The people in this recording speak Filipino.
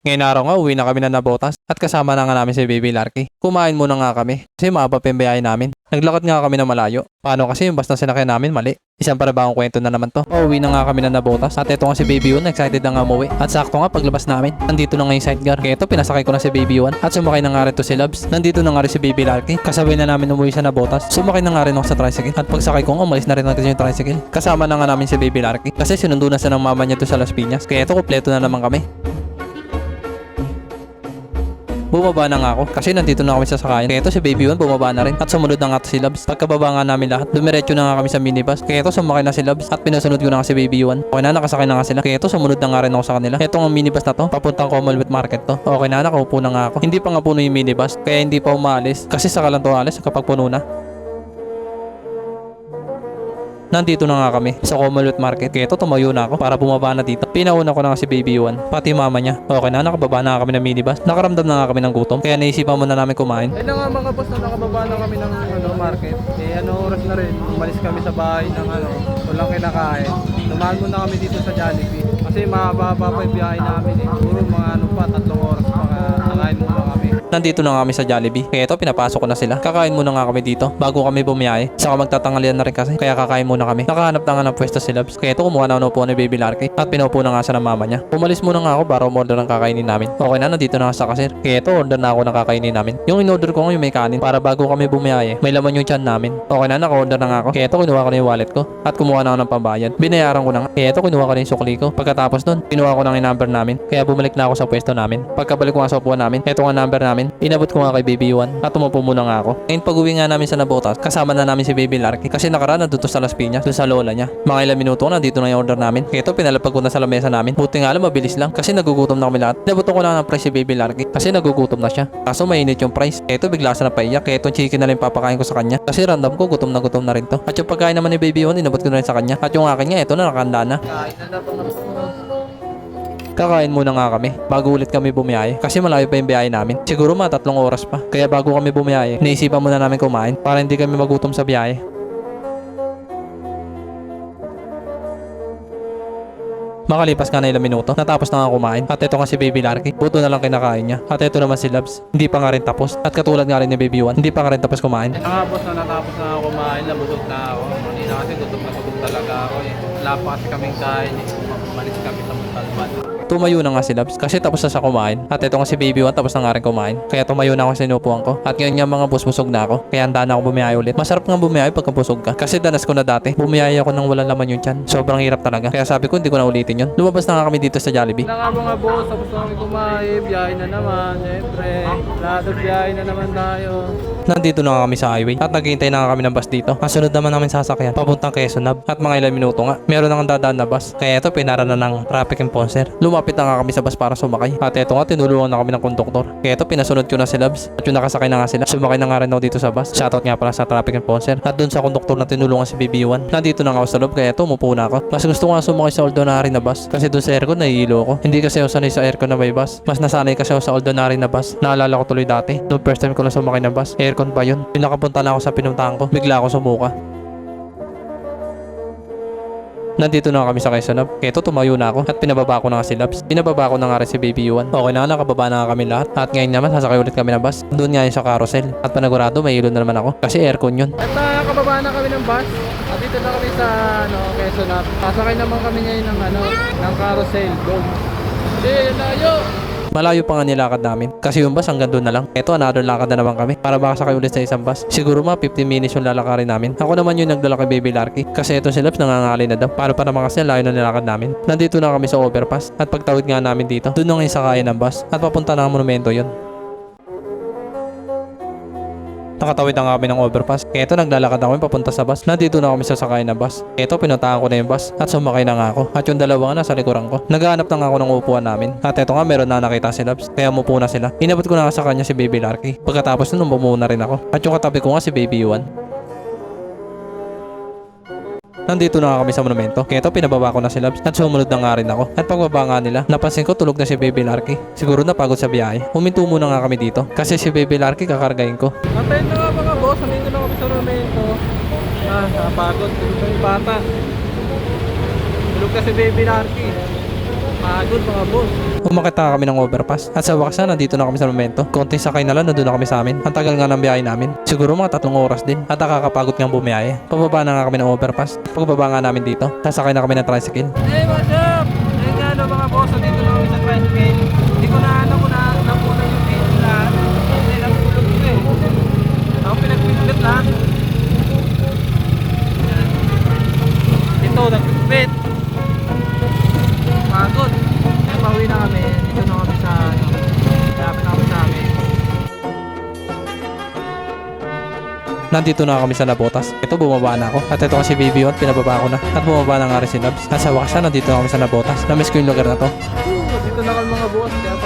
Ngayon araw nga, uwi na kami na Nabotas at kasama na nga namin si Baby Larky. Kumain muna nga kami kasi mahaba pa yung biyahe namin. Naglakad nga kami na malayo. Paano kasi yung basta sinakyan namin mali? Isang panibagong kwento na naman to. Uwi na nga kami na Nabotas at ito nga si Baby 1, excited na nga umuwi. At sakto nga paglabas namin, nandito na nga yung sidecar. Kaya ito pinasakay ko na si Baby 1 at sumakay na nga rin to si Labs. Nandito na nga rin si Baby Larky. Kasabay na namin umuwi sa Nabotas. Sumakay na nga rin ako sa tricycle. At pagsakay ko, umalis na rin natin yung tricycle. Kasama na nga namin si Baby Larky kasi sinundo na siya ng mama niya to sa Las Piñas. Kaya ito kompleto na naman kami. Bumaba na nga ako kasi nandito na kami sa sakayan. Kaya ito si Baby 1 bumaba na rin at sumunod na nga si Labs. Pagkababa nga namin lahat, dumiretso na nga kami sa minibus. Kaya ito sumakay na si Labs at pinasunod ko na nga si Baby 1. Okay na, nakasakay na nga sila. Kaya ito sumunod na nga rin ako sa kanila. Ito ang minibus na to, papuntang Commonwealth Market to. Okay na, nakaupo na nga ako. Hindi pa nga puno yung minibus kaya hindi pa umaalis kasi saka lang to alis kapag puno na. Nandito na nga kami sa Commonwealth Market. Kaya ito tumayo na ako para bumaba na dito. Pinauna ko na nga si Baby 1, pati mama niya. Okay na, nakababa na kami ng minibus. Nakaramdam na nga kami ng gutom. Kaya naisipan muna namin kumain. Ayun na nga mga boss, na nakababa na kami ng market. Oras na rin. Umalis kami sa bahay ng walang kinakain. Dumaan muna kami dito sa Jollibee. Kasi mahaba pa yung biyahe namin Puro mga 3 oras pa kakain muna kami. Nandito na nga kami sa Jollibee. Kaya ito pinapasok ko na sila. Kakain muna nga kami dito bago kami bumiyahe. Saka magtatangalian na rin kasi. Kaya kakain muna kami. Nakahanap na nga ng pwesto si Labs. Kaya ito kumuha na upo ni Baby Larky. At pinaupo na nga siya ng mama niya. Umalis muna nga ako para umorder ng kakainin namin. Okay na, nandito na nga sa kasir. Kaya ito order na ako ng kakainin namin. Yung in-order ko nga yung may kanin para bago kami bumiyahe. May laman yung tiyan namin. Okay na, naka-order na nga ako. Kaya ito kinuha ko na yung wallet ko. At kumuha na ako ng pambayad. Binayaran ko na nga. Kaya ito kinuha ko na yung sukli ko. Pagkatapos nun, kinuha ko na yung number namin. Kaya bumalik na ako sa pwesto namin. Pagkabalik ko nga sa upuan namin, ito nga number namin. Inabot ko nga kay Baby 1 at umupo muna nga ako. Ngayon pag-uwi nga namin sa Nabotas, kasama na namin si Baby Larky kasi nakaraan nandito sa Las Piñas, doon sa lola niya. Mga ilang minuto na dito na yung order namin. Kaya ito pinalapag ko na sa lamesa namin. Buti nga lang mabilis lang kasi nagugutom na kami lahat. Nabuto ko lang ng price si Baby Larky kasi nagugutom na siya. Kaso mainit yung price. Kaya ito bigla siya napaiyak. Kaya itong chicken na lang papakain ko sa kanya kasi random ko gutom na rin to. At yung pagkain naman ni Baby 1 inabot ko na rin sa kanya. At yung akin nga ito na nakahanda na. Kain na po. Kakain muna nga kami bago ulit kami bumiyahe kasi malayo pa yung biyahe namin. Siguro mga 3 oras pa. Kaya bago kami bumiyahe, naisipan muna namin kumain para hindi kami magutom sa biyahe. Makalipas nga na ilang minuto, natapos na nga kumain. At ito nga si Baby Larky, buto na lang kinakain niya. At ito naman si Labs, hindi pa nga rin tapos. At katulad nga rin ni Baby 1, hindi pa nga rin tapos kumain. Ayun na nga boss, natapos na ako kumain. Nabusog na ako. Kanina kasi gutom na gutom talaga ako Wala pa kasi kaming kain Umalis kami sa Montalban. Tumayo na nga si Labs kasi tapos na siya kumain. At ito nga si Baby 1 tapos na nga rin kumain. Kaya tumayo na ako sa inupuan ko. At ngayon nga mga boss, busog na ako. Kaya handa na ako bumiyahe ulit. Masarap nga bumiyahe pagka busog ka. Kasi danas ko na dati. Bumiyahe ako nang walang laman yung tiyan. Sobrang hirap talaga. Kaya sabi ko hindi ko na ulitin yun. Lumabas na nga kami dito sa Jollibee. Na nga mga boss, tapos na kami kumain. Biyahe na naman. Siyempre, lahat biyahe na naman tayo. Nandito na nga kami sa highway at naghihintay na nga kami ng bus dito. Kasunod naman namin sasakyan papuntang Quezon Hub at mga ilang minuto nga meron na nga dadaan na bus. Kaya ito pinara na ng traffic enforcer. Lumapit na nga kami sa bus para sumakay. At ito nga tinulungan na kami ng konduktor. Kaya ito pinasunod ko na si Labs at yung nakasakay na nga sila. Sumakay na nga rin ako dito sa bus. Shoutout nga pala sa traffic enforcer at dun sa konduktor na tinulungan si Baby 1. Nandito na nga ako sa loob kaya ito umupo na ako. Mas gusto ko nga sumakay sa ordinary na bus kasi dun sa aircon nahihilo ko. Hindi kasi ako sanay sa aircon na may bus. Mas nasanay kasi ako sa ordinary na bus. Naalala ko tuloy dati. Noong first time ko na sumakay ng bus, aircon pa yun. Pinakapunta na ako sa pinuntahan ko. Bigla ako sumuka. Nandito na kami sa Quezon Hub. Kaya ito tumayo na ako at pinababa ko na nga si Labs. Pinababa ko na nga rin si Baby 1. Okay na, nakababa na nga kami lahat. At ngayon naman sasakay ulit kami ng bus. Doon nga yun sa carousel. At panagurado may ilo na naman ako. Kasi aircon yun. At nakababa na kami ng bus. At dito na kami sa Quezon Hub. Sasakay naman kami ngayon ng carousel. Doon. Layo! Malayo pa nga nilakad namin. Kasi yung bus hanggang doon na lang. Ito another lakad na naman kami. Para makasakay ulit sa isang bus. Siguro mga 15 minutes yung lalakarin namin. Ako naman yung nagdala kay Baby Larky. Kasi ito si Labs nangangali na daw. Para naman kasi layo na nilakad namin. Nandito na kami sa overpass. At pagtawid nga namin dito, doon na nga yung sakayan ng bus. At papunta na ang monumento yun. Nakatawid na nga kami ng overpass. Kaya ito naglalakad ako papunta sa bus. Nandito na kami sa sakay ng bus. Kaya ito pinuntahan ko na yung bus at sumakay na nga ako. At yung dalawa nga nasa likuran ko. Naghahanap na nga ako ng upuan namin. At ito nga meron na nakita si Labs. Kaya umupo na sila. Inabot ko na nga sa kanya si Baby Larky. Pagkatapos nun umupo na rin ako. At yung katabi ko nga si Baby 1. Nandito na nga kami sa monumento. Kaya ito pinababa ko na si Labs at sumunod na nga rin ako. At pagbaba nga nila, napansin ko tulog na si Baby Larky. Siguro napagod sa biyahe. Huminto muna nga kami dito. Kasi si Baby Larky kakargahin ko. Antayin na nga mga boss, nandito na kami sa monumento. Napagod. Tulog na yung bata. Tulog ka si Baby Larky. Pagod mga boss. Umakit na kami ng overpass. At sa wakas na, nandito na kami sa momento. Konting sakay na lang, nandun na kami sa amin. Ang tagal nga ng biyahe namin. Siguro mga 3 oras din. At nakakapagod nga bumiyahe. Pababa na nga kami ng overpass. Pagbaba nga namin dito, sasakay na kami ng tricycle. Hey, what's up? Hey, nga ano mga boss, dito na kami sa tricycle. Hindi ko na ano kung napunan yung page lahat. Kasi napulog ko eh. Ako pinagpipit lahat. Yan. Ito, nagpipit. Pagod. Kaya pauwi na kami. Dito na kami sa ano. Malapit na kami sa amin. Nandito na kami sa Nabotas. Ito, bumaba na ako. At ito kasi baby yun, pinababa ko na. At bumaba na nga rin si Nabs. At sa wakas na, nandito na kami sa Nabotas. Namiss ko yung lugar na to. Dito na kami mga boss. Kaya